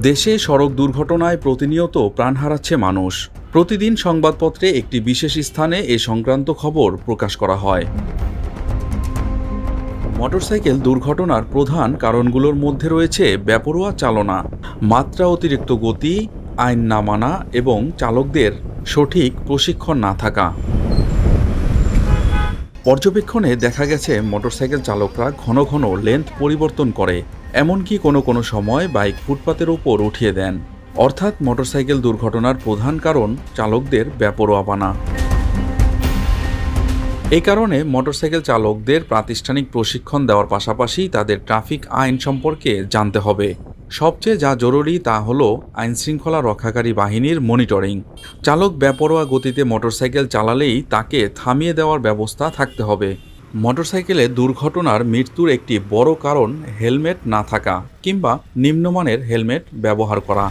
দেশে সড়ক দুর্ঘটনায় প্রতিনিয়ত প্রাণ হারাচ্ছে মানুষ। প্রতিদিন সংবাদপত্রে একটি বিশেষ স্থানে এ সংক্রান্ত খবর প্রকাশ করা হয়। মোটরসাইকেল দুর্ঘটনার প্রধান কারণগুলোর মধ্যে রয়েছে বেপরোয়া চালনা, মাত্রা অতিরিক্ত গতি, আইন না মানা এবং চালকদের সঠিক প্রশিক্ষণ না থাকা। পর্যবেক্ষণে দেখা গেছে মোটরসাইকেল চালকরা ঘন ঘন লেন্থ পরিবর্তন করে, এমনকি কোনো সময় বাইক ফুটপাতের উপর উঠিয়ে দেন। অর্থাৎ মোটরসাইকেল দুর্ঘটনার প্রধান কারণ চালকদের বেপরোয়াপনা। এই কারণে মোটরসাইকেল চালকদের প্রাতিষ্ঠানিক প্রশিক্ষণ দেওয়ার পাশাপাশি তাদের ট্রাফিক আইন সম্পর্কে জানতে হবে। সবচেয়ে যা জরুরি তা হলো আইনশৃঙ্খলা রক্ষাকারী বাহিনীর মনিটরিং। চালক বেপরোয়া গতিতে মোটরসাইকেল চালালেই তাকে থামিয়ে দেওয়ার ব্যবস্থা থাকতে হবে। মোটরসাইকেলে দুর্ঘটনার মৃত্যুর একটি বড় কারণ হেলমেট না থাকা কিংবা নিম্নমানের হেলমেট ব্যবহার করা।